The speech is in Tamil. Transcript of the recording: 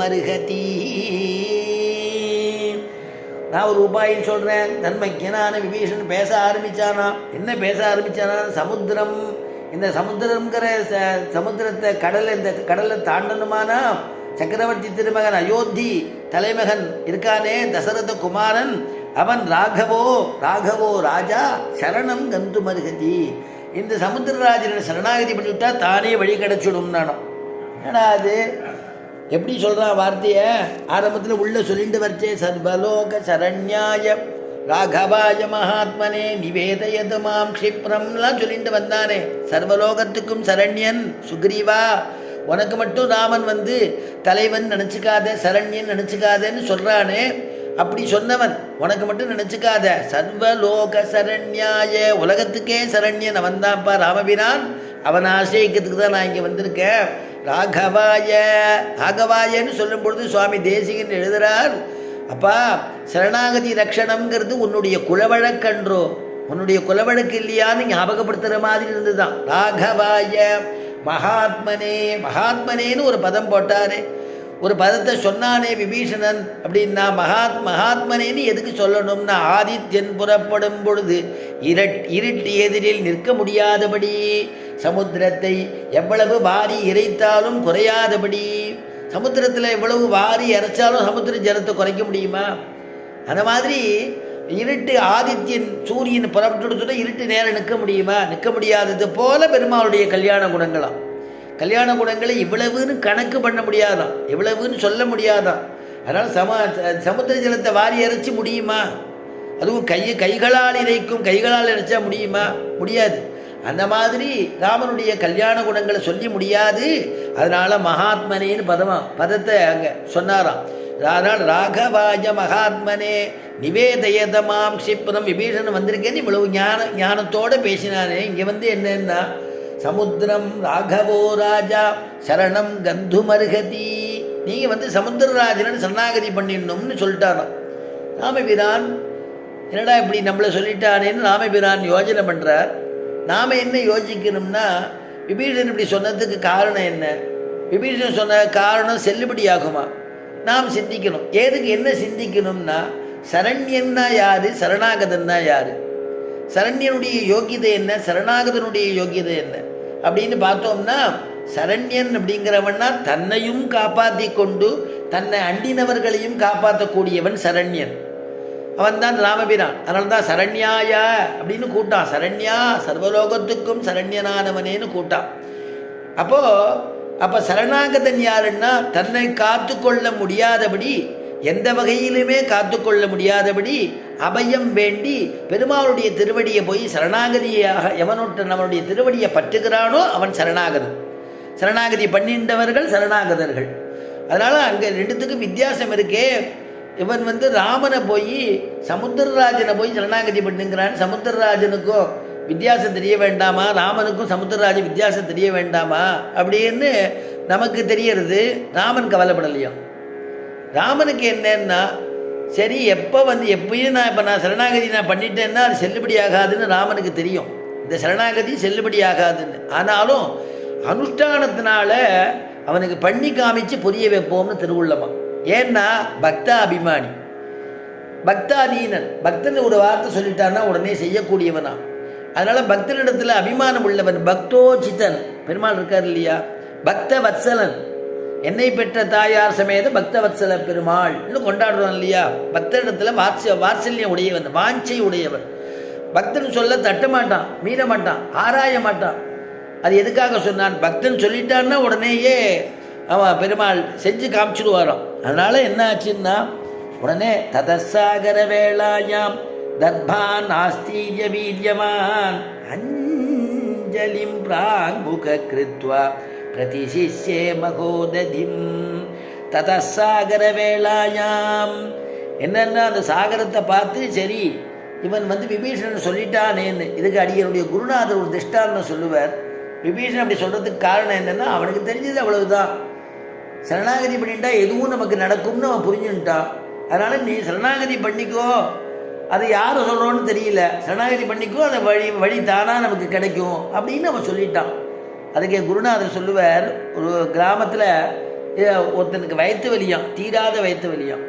மருகதி. நான் ஒரு உபாயம் சொல்கிறேன். நன்மைக்கு நான் விபீஷன் பேச ஆரம்பித்தானா. என்ன பேச ஆரம்பித்தானா? சமுத்திரம், இந்த சமுத்திரங்கிற சமுத்திரத்தை இந்த கடலை தாண்டனுமானா சக்கரவர்த்தி திருமகன் அயோத்தி தலைமகன் இருக்கானே தசரத குமாரன், அவன் ராகவோ ராஜா சரணம் கந்து மருகதி. இந்த சமுத்திரராஜனை சரணாகதி பண்ணிவிட்டா தானே வழி கிடச்சிடும் நானும். ஏன்னா அது எப்படி சொல்கிறான் வார்த்தையை? ஆரம்பத்தில் உள்ள சொல்லிட்டு வரைச்சே சர்வலோக சரண்யாய ராகவாய மகாத்மனே நிவேதயது மாம் க்ஷிப்ரம்லாம் சொல்லிட்டு வந்தானே. சர்வலோகத்துக்கும் சரண்யன் சுக்ரீவா, உனக்கு மட்டும் ராமன் தலைவன் நினச்சிக்காத, சரண்யன் நினச்சிக்காதேன்னு சொல்கிறானே. அப்படி சொன்னவன் உனக்கு மட்டும் நினச்சிக்காத, சர்வலோக சரண்யாய உலகத்துக்கே சரண்யன் அவன் தான்ப்பா ராமபிரான். அவன் ஆசைக்கிறதுக்கு தான் நான் இங்கே வந்திருக்கேன். ராகவாயன்னு சொல்லும் பொழுது சுவாமி தேசிகன் எழுதுகிறார், அப்பா சரணாகதி ரக்ஷணம்ங்கிறது உன்னுடைய குலவழக்கன்றோ, உன்னுடைய குலவழக்கு இல்லையான்னு ஞாபகப்படுத்துகிற மாதிரி இருந்துதான். ராகவாய மகாத்மனேன்னு ஒரு பதம் போட்டாரே, ஒரு பதத்தை சொன்னானே விபீஷணன். அப்படின்னா மகாத்மனேன்னு எதுக்கு சொல்லணும்னா, ஆதித்யன் புறப்படும் பொழுது இருட்டு எதிரில் நிற்க முடியாதபடி, சமுத்திரத்தை எவ்வளவு வாரி இறைத்தாலும் குறையாதபடி, சமுத்திரத்தில் எவ்வளவு வாரி இறைச்சாலும் சமுத்திர ஜலத்தை குறைக்க முடியுமா? அந்த மாதிரி இருட்டு ஆதித்யன் சூரியன் புறப்பட்டு இருட்டு நேரம் நிற்க முடியுமா? நிற்க முடியாதது போல பெருமாளுடைய கல்யாண குணங்களாம். கல்யாண குணங்களை இவ்வளவுன்னு கணக்கு பண்ண முடியாதான், எவ்வளவுன்னு சொல்ல முடியாதான். அதனால் சமுத்திர ஜலத்தை வாரி இறைச்சி முடியுமா? அதுவும் கைகளால் கைகளால் இறைச்சா முடியுமா? முடியாது. அந்த மாதிரி ராமனுடைய கல்யாண குணங்களை சொல்லி முடியாது. அதனால் மகாத்மனேன்னு பதத்தை அங்கே சொன்னாராம். அதனால் ராகவாய மகாத்மனே நிவேதயதமாம் க்ஷிப்ரம். விபீஷணன் வந்திருக்கேன்னு இவ்வளவு ஞானத்தோடு பேசினானே. இங்கே என்னன்னா சமுத்திரம் ராகவோ ராஜா சரணம் கந்து மருகதி. நீங்கள் சமுத்திரராஜனன் சரணாகதி பண்ணிடணும்னு சொல்லிட்டாராம். ராமபிரான் என்னடா இப்படி நம்மளை சொல்லிட்டானேன்னு ராமபிரான் யோஜனை பண்ணுறார். நாம் என்ன யோசிக்கணும்னா, விபீஷன் இப்படி சொன்னதுக்கு காரணம் என்ன? விபீஷன் சொன்ன காரணம் செல்லுபடியாகுமா? நாம் சிந்திக்கணும். என்ன சிந்திக்கணும்னா, சரண்யன்னா யார், சரணாகதன்னா யார், சரண்யனுடைய யோகியதை என்ன, சரணாகதனுடைய யோகியதை என்ன அப்படின்னு பார்த்தோம்னா, சரண்யன் அப்படிங்கிறவன்னா தன்னையும் காப்பாற்றி கொண்டு தன்னை அண்டினவர்களையும் காப்பாற்றக்கூடியவன் சரண்யன். அவன் தான் ராமபிரான். அதனால தான் சரண்யாய அப்படின்னு கூட்டான். சரண்யா சர்வலோகத்துக்கும் சரண்யனானவனேன்னு கூட்டான். அப்போ சரணாகதன் யாருன்னா, தன்னை காத்து கொள்ள முடியாதபடி, எந்த வகையிலுமே காத்து கொள்ள முடியாதபடி அபயம் வேண்டி பெருமாளுடைய திருவடியை போய் சரணாகதியாக எவனொட்டு நம்மளுடைய திருவடியை பற்றுகிறானோ அவன் சரணாகதன். சரணாகதி பண்ணின்றவர்கள் சரணாகதர்கள். அதனால் அங்கே ரெண்டுத்துக்கும் வித்தியாசம் இருக்கே. இவன் ராமனை போய் சமுத்திரராஜனை போய் சரணாகதி பண்ணுங்கிறான். சமுத்திரராஜனுக்கும் வித்தியாசம் தெரிய வேண்டாமா? ராமனுக்கும் சமுத்திரராஜன் வித்தியாசம் தெரிய வேண்டாமா அப்படின்னு நமக்கு தெரியறது. ராமன் கவலைப்படலையோ. ராமனுக்கு என்னன்னா, சரி எப்பயும் நான் சரணாகதி பண்ணிட்டேன்னா அது செல்லுபடி ஆகாதுன்னு ராமனுக்கு தெரியும். இந்த சரணாகதி செல்லுபடி ஆகாதுன்னு. ஆனாலும் அனுஷ்டானத்தினால அவனுக்கு பண்ணி காமிச்சு புரிய வைப்போம்னு திருவுள்ளமா. ஏன்னா பக்தாபிமானி, பக்தாதீனன். பக்தன் ஒரு வார்த்தை சொல்லிட்டான்னா உடனே செய்யக்கூடியவனா. அதனால் பக்தனிடத்தில் அபிமானம் உள்ளவன். பக்தோச்சிதன் பெருமாள் இருக்கார் இல்லையா, பக்த வத்சலன், என்னை பெற்ற தாயார் சமேத பக்தவத்சல பெருமாள் கொண்டாடுறான் இல்லையா. பக்தனிடத்தில் வாத்சல்யம் உடையவன், வாஞ்சை உடையவன். பக்தன் சொல்ல தட்ட மாட்டான், மீற மாட்டான், ஆராய மாட்டான். அது எதுக்காக சொன்னான்? பக்தன் சொல்லிட்டான்னா உடனேயே அவன் பெருமாள் செஞ்சு காமிச்சிடுவாராம். அதனால் என்ன ஆச்சுன்னா, உடனே ததசாகர வேளாயாம் தர்பான் ஆஸ்தீரிய வீரியமான் அஞ்சலிம் பிராங்முக கிருத்வா பிரதிசிஷ்யே மகோததிம். ததசாகர வேளாயாம் என்னென்னா, அந்த சாகரத்தை பார்த்து சரி இவன் விபீஷணன் சொல்லிட்டானேன்னு. இதுக்கு அடியனுடைய குருநாதர் ஒரு திஷ்டாந்தம் சொல்லுவார். விபீஷணன் அப்படி சொல்கிறதுக்கு காரணம் என்னென்னா, அவனுக்கு தெரிஞ்சது அவ்வளவுதான். சரணாகதி பண்ணிட்டா எதுவும் நமக்கு நடக்கும்னு அவன் புரிஞ்சுட்டான். அதனால் நீ சரணாகதி பண்ணிக்கோ, அது யார் சொல்கிறோன்னு தெரியல, சரணாகதி பண்ணிக்கோ, அந்த வழி தானாக நமக்கு கிடைக்கும் அப்படின்னு அவன் சொல்லிட்டான். அதுக்கு குருநாதர் சொல்லுவார், ஒரு கிராமத்தில் ஒருத்தனுக்கு வயிற்று வலியாம், தீராத வயிற்று வலியாம்.